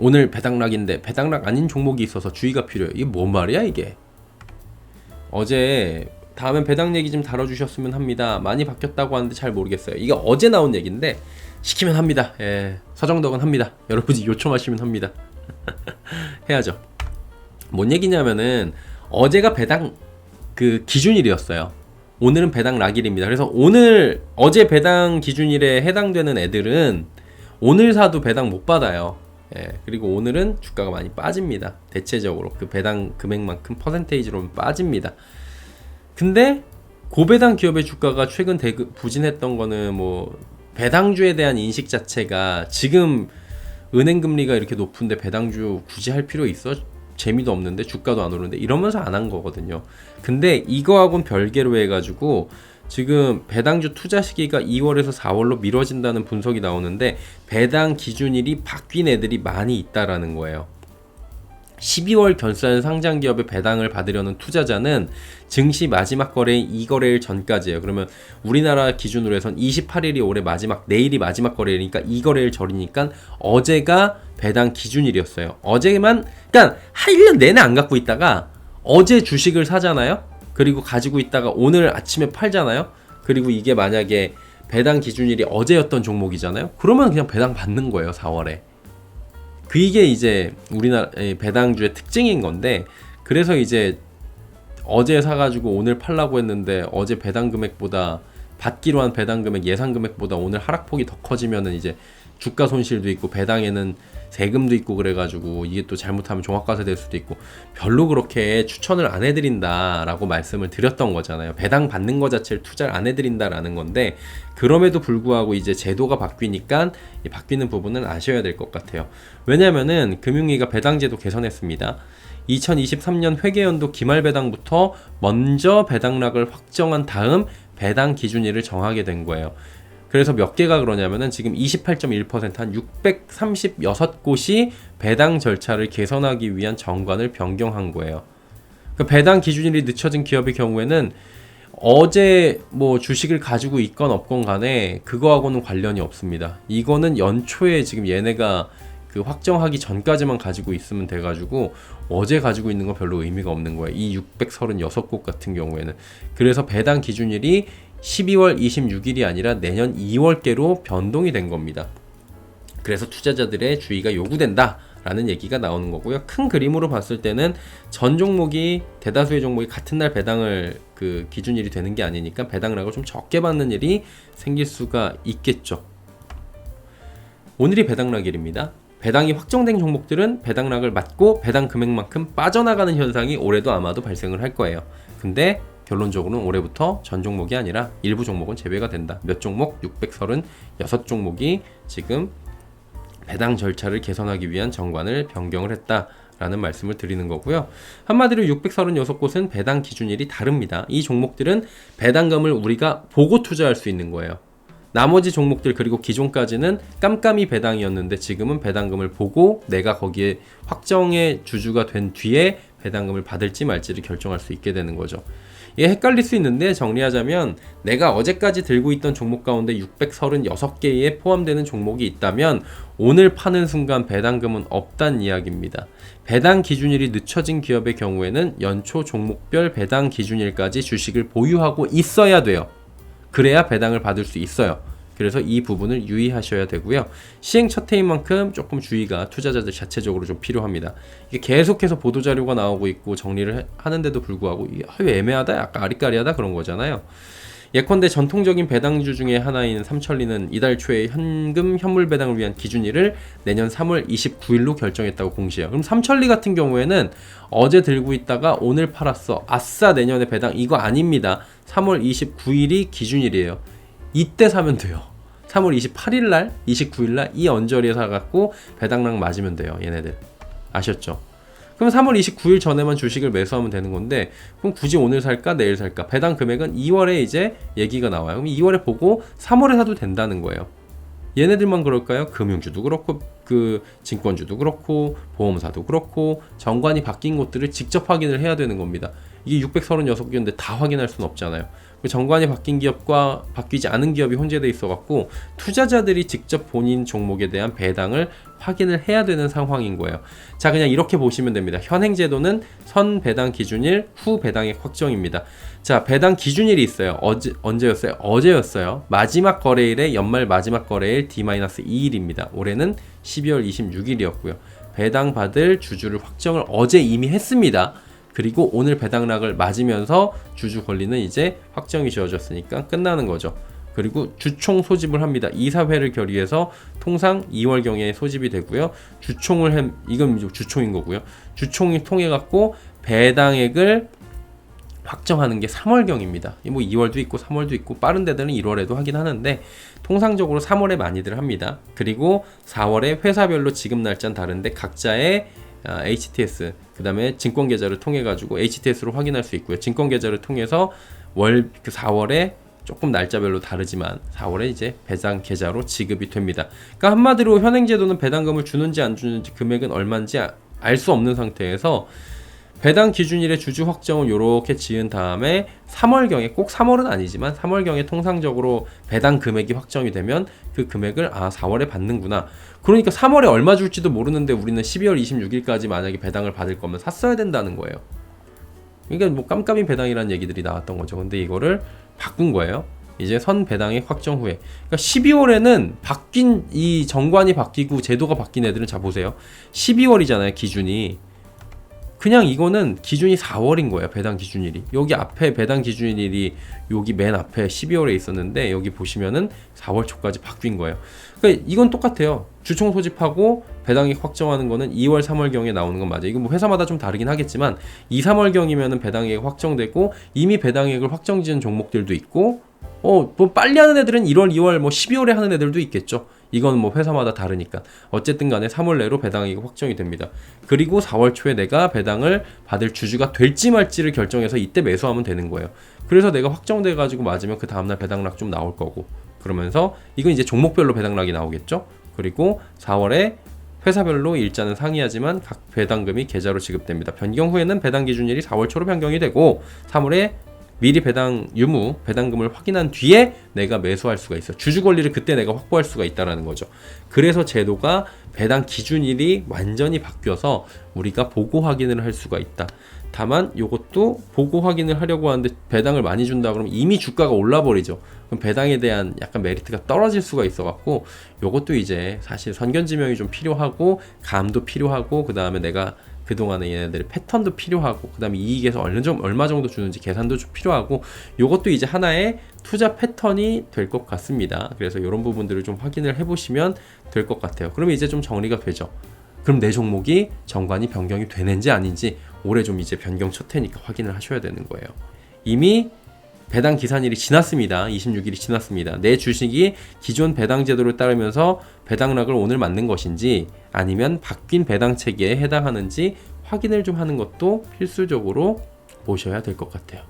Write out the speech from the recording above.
오늘 배당락인데 배당락 아닌 종목이 있어서 주의가 필요해요. 이게 뭔 말이야 이게. 어제 다음엔 배당 얘기 좀 다뤄주셨으면 합니다. 많이 바뀌었다고 하는데 잘 모르겠어요. 이게 어제 나온 얘기인데 시키면 합니다. 예, 서정덕은 합니다. 여러분이 요청하시면 합니다. 해야죠. 뭔 얘기냐면은 어제가 배당 그 기준일이었어요. 오늘은 배당 락일입니다. 그래서 어제 배당 기준일에 해당되는 애들은 오늘 사도 배당 못 받아요. 예, 그리고 오늘은 주가가 많이 빠집니다. 대체적으로 그 배당 금액만큼 퍼센테이지로 빠집니다. 근데 고배당 기업의 주가가 최근 부진했던 거는 뭐 배당주에 대한 인식 자체가 지금 은행 금리가 이렇게 높은데 배당주 굳이 할 필요 있어? 재미도 없는데 주가도 안 오르는데 이러면서 안 한 거거든요. 근데 이거하고는 별개로 해가지고 지금 배당주 투자 시기가 2월에서 4월로 미뤄진다는 분석이 나오는데 배당 기준일이 바뀐 애들이 많이 있다라는 거예요. 12월 결산 상장 기업의 배당을 받으려는 투자자는 증시 마지막 거래인 2거래일 전까지예요. 그러면 우리나라 기준으로 해선 28일이 올해 내일이 마지막 거래일이니까 2거래일 전이니까 어제가 배당 기준일이었어요. 어제만, 그러니까 1년 내내 안 갖고 있다가 어제 주식을 사잖아요. 그리고 가지고 있다가 오늘 아침에 팔잖아요. 그리고 이게 만약에 배당 기준일이 어제였던 종목이잖아요. 그러면 그냥 배당 받는 거예요, 4월에. 이게 이제 우리나라 배당주의 특징인 건데, 그래서 이제 어제 사가지고 오늘 팔라고 했는데 어제 배당 금액보다 받기로 한 배당 금액 예상 금액보다 오늘 하락폭이 더 커지면은 이제 주가 손실도 있고 배당에는 세금도 있고 그래가지고 이게 또 잘못하면 종합과세 될 수도 있고 별로 그렇게 추천을 안 해드린다라고 말씀을 드렸던 거잖아요. 배당 받는 거 자체를 투자를 안 해드린다라는 건데, 그럼에도 불구하고 이제 제도가 바뀌니까 이 바뀌는 부분은 아셔야 될 것 같아요. 왜냐면은 금융위가 배당제도 개선했습니다. 2023년 회계연도 기말 배당부터 먼저 배당락을 확정한 다음 배당 기준일을 정하게 된 거예요. 그래서 몇 개가 그러냐면은 지금 28.1% 한 636곳이 배당 절차를 개선하기 위한 정관을 변경한 거예요. 그 배당 기준일이 늦춰진 기업의 경우에는 어제 뭐 주식을 가지고 있건 없건 간에 그거하고는 관련이 없습니다. 이거는 연초에 지금 얘네가 그 확정하기 전까지만 가지고 있으면 돼가지고 어제 가지고 있는 건 별로 의미가 없는 거예요. 이 636곳 같은 경우에는. 그래서 배당 기준일이 12월 26일이 아니라 내년 2월께로 변동이 된 겁니다. 그래서 투자자들의 주의가 요구된다 라는 얘기가 나오는 거고요. 큰 그림으로 봤을 때는 전 종목이, 대다수의 종목이 같은 날 배당을 그 기준일이 되는 게 아니니까 배당락을 좀 적게 받는 일이 생길 수가 있겠죠. 오늘이 배당락일입니다. 배당이 확정된 종목들은 배당락을 맞고 배당 금액만큼 빠져나가는 현상이 올해도 아마도 발생을 할 거예요. 근데 결론적으로는 올해부터 전 종목이 아니라 일부 종목은 제외가 된다. 몇 종목? 636종목이 지금 배당 절차를 개선하기 위한 정관을 변경을 했다라는 말씀을 드리는 거고요. 한마디로 636곳은 배당 기준일이 다릅니다. 이 종목들은 배당금을 우리가 보고 투자할 수 있는 거예요. 나머지 종목들 그리고 기존까지는 깜깜이 배당이었는데 지금은 배당금을 보고 내가 거기에 확정의 주주가 된 뒤에 배당금을 받을지 말지를 결정할 수 있게 되는 거죠. 이게 헷갈릴 수 있는데 정리하자면 내가 어제까지 들고 있던 종목 가운데 636개에 포함되는 종목이 있다면 오늘 파는 순간 배당금은 없다는 이야기입니다. 배당 기준일이 늦춰진 기업의 경우에는 연초 종목별 배당 기준일까지 주식을 보유하고 있어야 돼요. 그래야 배당을 받을 수 있어요. 그래서 이 부분을 유의하셔야 되고요. 시행 첫 해인 만큼 조금 주의가 투자자들 자체적으로 좀 필요합니다. 이게 계속해서 보도자료가 나오고 있고 정리를 하는데도 불구하고 이게 애매하다, 약간 아리까리하다 그런 거잖아요. 예컨대 전통적인 배당주 중에 하나인 삼천리는 이달 초에 현금 현물 배당을 위한 기준일을 내년 3월 29일로 결정했다고 공시해요. 그럼 삼천리 같은 경우에는 어제 들고 있다가 오늘 팔았어. 아싸, 내년에 배당. 이거 아닙니다. 3월 29일이 기준일이에요. 이때 사면 돼요. 3월 28일날, 29일날 이 언저리에 사갖고 배당락 맞으면 돼요. 얘네들. 아셨죠? 그럼 3월 29일 전에만 주식을 매수하면 되는 건데, 그럼 굳이 오늘 살까 내일 살까? 배당 금액은 2월에 이제 얘기가 나와요. 그럼 2월에 보고 3월에 사도 된다는 거예요. 얘네들만 그럴까요? 금융주도 그렇고 그 증권주도 그렇고 보험사도 그렇고 정관이 바뀐 곳들을 직접 확인을 해야 되는 겁니다. 이게 636개인데 다 확인할 수는 없잖아요. 정관이 바뀐 기업과 바뀌지 않은 기업이 혼재돼 있어갖고 투자자들이 직접 본인 종목에 대한 배당을 확인을 해야 되는 상황인 거예요. 자, 그냥 이렇게 보시면 됩니다. 현행 제도는 선 배당 기준일, 후 배당액 확정입니다. 자, 배당 기준일이 있어요. 언제였어요? 어제였어요. 마지막 거래일에 연말 마지막 거래일 D-2일입니다. 올해는 12월 26일이었고요. 배당 받을 주주를 확정을 어제 이미 했습니다. 그리고 오늘 배당락을 맞으면서 주주 권리는 이제 확정이 지어졌으니까 끝나는 거죠. 그리고 주총 소집을 합니다. 이사회를 결의해서 통상 2월경에 소집이 되고요. 이건 주총인 거고요. 주총이 통해 갖고 배당액을 확정하는 게 3월경입니다. 뭐 2월도 있고 3월도 있고 빠른 데들은 1월에도 하긴 하는데 통상적으로 3월에 많이들 합니다. 그리고 4월에 회사별로 지급 날짜는 다른데 각자의 HTS 그 다음에 증권 계좌를 통해 가지고 HTS로 확인할 수 있고요. 증권 계좌를 통해서 월 4월에 조금 날짜별로 다르지만 4월에 이제 배당 계좌로 지급이 됩니다. 그러니까 한마디로 현행 제도는 배당금을 주는지 안 주는지 금액은 얼마인지 알 수 없는 상태에서 배당 기준일의 주주 확정을 이렇게 지은 다음에 3월경에 꼭 3월은 아니지만 3월경에 통상적으로 배당 금액이 확정이 되면 그 금액을 4월에 받는구나. 그러니까 3월에 얼마 줄지도 모르는데 우리는 12월 26일까지 만약에 배당을 받을 거면 샀어야 된다는 거예요. 그러니까 뭐 깜깜이 배당이라는 얘기들이 나왔던 거죠. 근데 이거를 바꾼 거예요. 이제 선 배당액 확정 후에. 그러니까 12월에는 바뀐 이 정관이 바뀌고 제도가 바뀐 애들은 자 보세요. 12월이잖아요, 기준이. 그냥 이거는 기준이 4월인 거예요. 배당 기준일이. 여기 앞에 배당 기준일이 여기 맨 앞에 12월에 있었는데 여기 보시면은 4월 초까지 바뀐 거예요. 그러니까 이건 똑같아요. 주총 소집하고 배당액 확정하는 거는 2월, 3월경에 나오는 건 맞아요. 이건 뭐 회사마다 좀 다르긴 하겠지만 2, 3월경이면은 배당액 확정되고 이미 배당액을 확정 지은 종목들도 있고 뭐 빨리 하는 애들은 1월, 2월, 뭐 12월에 하는 애들도 있겠죠. 이건 뭐 회사마다 다르니까. 어쨌든 간에 3월 내로 배당액이 확정이 됩니다. 그리고 4월 초에 내가 배당을 받을 주주가 될지 말지를 결정해서 이때 매수하면 되는 거예요. 그래서 내가 확정돼 가지고 맞으면 그 다음날 배당락 좀 나올 거고. 그러면서 이건 이제 종목별로 배당락이 나오겠죠. 그리고 4월에 회사별로 일자는 상이하지만 각 배당금이 계좌로 지급됩니다. 변경 후에는 배당 기준일이 4월 초로 변경이 되고 3월에 미리 배당 유무, 배당금을 확인한 뒤에 내가 매수할 수가 있어. 주주 권리를 그때 내가 확보할 수가 있다는 거죠. 그래서 제도가 배당 기준일이 완전히 바뀌어서 우리가 보고 확인을 할 수가 있다. 다만 이것도 보고 확인을 하려고 하는데 배당을 많이 준다 그러면 이미 주가가 올라버리죠. 그럼 배당에 대한 약간 메리트가 떨어질 수가 있어갖고 이것도 이제 사실 선견지명이 좀 필요하고 감도 필요하고 그 다음에 내가 그동안에 얘네들의 패턴도 필요하고 그 다음에 이익에서 얼마 정도 주는지 계산도 좀 필요하고 요것도 이제 하나의 투자 패턴이 될 것 같습니다. 그래서 이런 부분들을 좀 확인을 해보시면 될 것 같아요. 그러면 이제 좀 정리가 되죠. 그럼 내 종목이 정관이 변경이 되는지 아닌지 올해 좀 이제 변경 첫 해니까 확인을 하셔야 되는 거예요. 이미 배당 기산일이 지났습니다. 26일이 지났습니다. 내 주식이 기존 배당 제도를 따르면서 배당락을 오늘 맞는 것인지 아니면 바뀐 배당 체계에 해당하는지 확인을 좀 하는 것도 필수적으로 보셔야 될 것 같아요.